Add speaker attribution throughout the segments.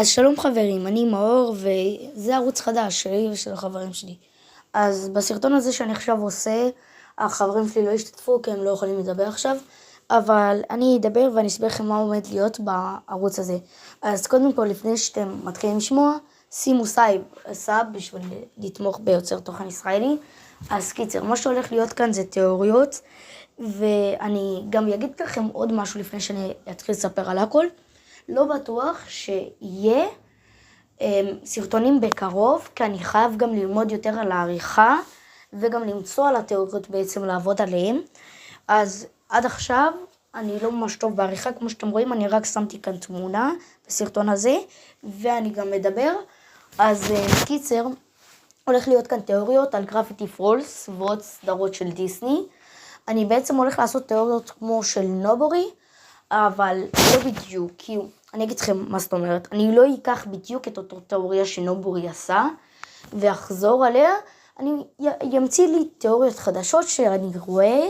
Speaker 1: אז שלום חברים, אני מאור וזה ערוץ חדש שלי ושל החברים שלי. אז בסרטון הזה שאני עכשיו עושה, החברים שלי לא השתתפו כי הם לא יכולים לדבר עכשיו, אבל אני אדבר ואני אסביר לכם מה עומד להיות בערוץ הזה. אז קודם כל, לפני שאתם מתחילים לשמוע, שימו סאב בשביל לתמוך ביוצר תוכן ישראלי. אז קיצר, מה שהולך להיות כאן זה תיאוריות, ואני גם אגיד לכם עוד משהו לפני שאני אתחיל לספר על הכל. לא בטוח שיהיה סרטונים בקרוב, כי אני חייב גם ללמוד יותר על העריכה, וגם למצוא על התיאוריות בעצם לעבוד עליהן. אז עד עכשיו אני לא ממש טוב בעריכה, כמו שאתם רואים, אני רק שמתי כאן תמונה בסרטון הזה, ואני גם מדבר. אז קיצר, הולך להיות כאן תיאוריות על גרפיטי פולס ועוד סדרות של דיסני. אני בעצם הולך לעשות תיאוריות כמו של נובורי, אבל לא בדיוק, כי אני אגיד לכם מה זאת אומרת, אני לא אקח בדיוק את אותו תיאוריה שנובורי עשה, ואחזור עליה, אני אמציא לי תיאוריות חדשות שאני רואה,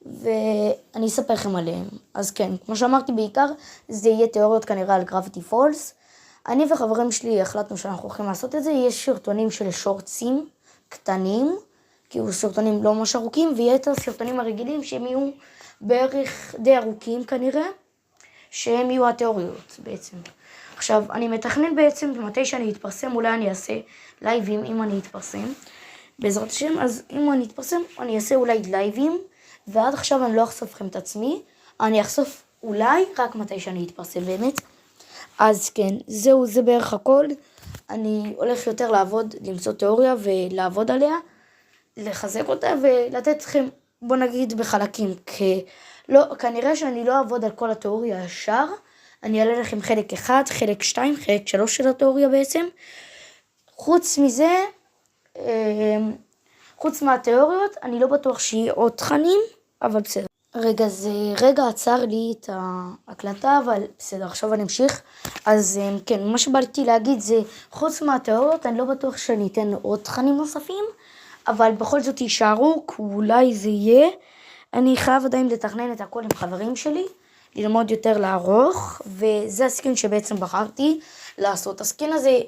Speaker 1: ואני אספר לכם עליהן. אז כן, כמו שאמרתי בעיקר, זה יהיה תיאוריות כנראה על גרפיטי פולס. אני וחברים שלי החלטנו שאנחנו הולכים לעשות את זה, יש סרטונים של שורטסים קטנים, כאילו סרטונים לא ממש ארוכים, ויהיה את הסרטונים הרגילים שהם יהיו בערך די ארוכים כנראה, שהם יהיו התיאוריות בעצם. עכשיו, אני מתכנן בעצם, מתי שאני אתפרסם, אולי אני אעשה לייבים אם אני אתפרסם, בעזרת השם. אז אם אני אתפרסם, אני אעשה אולי לייבים, ועד עכשיו אני לא אחשוף לכם את עצמי, אני אחשוף אולי רק מתי שאני אתפרסם באמת. אז כן, זהו, זה בערך הכל. אני הולך יותר לעבוד, למצוא תיאוריה ולעבוד עליה, לחזק אותה ולתת לכם, בוא נגיד, בחלקים. כנראה שאני לא אעבוד על כל התיאוריה ישר, אני אעלה לכם חלק 1, חלק 2, חלק 3 של התיאוריה בעצם. חוץ מזה, חוץ מהתיאוריות, אני לא בטוח שיהיה עוד תכנים, אבל בסדר. רגע עצר לי את ההקלטה, אבל בסדר, עכשיו אני אמשיך. אז כן, מה שבאתי להגיד זה, חוץ מהתיאוריות, אני לא בטוח שאני אתן עוד תכנים נוספים, אבל בכל זאת יישארו, כי אולי זה יהיה. אני חייב עדיין לתכנן את הכל עם חברים שלי, ללמוד יותר לערוך, וזה הסקין שבעצם בחרתי לעשות. הסקין הזה,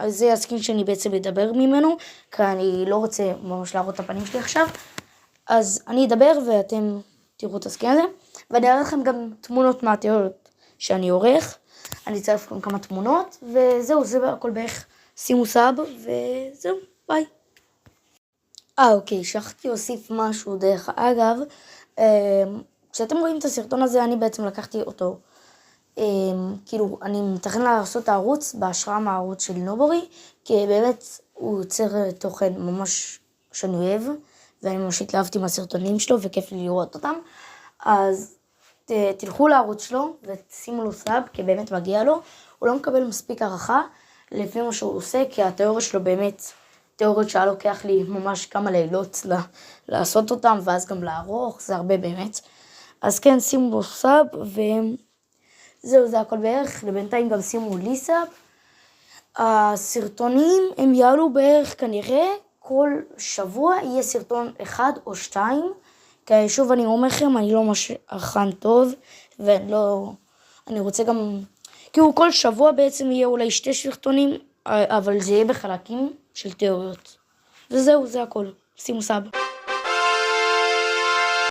Speaker 1: זה הסקין שאני בעצם אדבר ממנו, כי אני לא רוצה ממש להראות את הפנים שלי עכשיו. אז אני אדבר ואתם תראו את הסקין הזה, ואני אראה לכם גם תמונות מהתיאוריות שאני עורך. אני אצרף לכם כמה תמונות, וזהו, זה הכל בערך. שימו סאב, וזהו, ביי. אוקיי, שכחתי להוסיף משהו דרך אגב. כשאתם רואים את הסרטון הזה, אני בעצם לקחתי אותו, כאילו, אני מתכנן לעשות את הערוץ בהשראה מהערוץ של נובורי, כי באמת הוא יוצר תוכן ממש שאני אוהב, ואני ממש התלהבתי מהסרטונים שלו, וכיף לי לראות אותם. אז תלכו לערוץ שלו ושימו לו סאב, כי באמת מגיע לו. הוא לא מקבל מספיק הערכה לפי מה שהוא עושה, כי התיאוריה שלו באמת תיאוריות שהיה לוקח לי ממש כמה לילות לעשות אותם, ואז גם לערוך, זה הרבה באמת. אז כן, שימו לו סאב, וזהו, זה הכל בערך. לבינתיים גם שימו לי סאב. הסרטונים הם יעלו בערך כנראה, כל שבוע יהיה סרטון 1 או 2, כי שוב אני אומר לכם, אני לא ממש ערכן טוב, אני רוצה גם, כאילו כל שבוע בעצם יהיה אולי 2 סרטונים, אבל זה יהיה בחלקים של תיאוריות. וזהו, זה הכל. שימו סאב.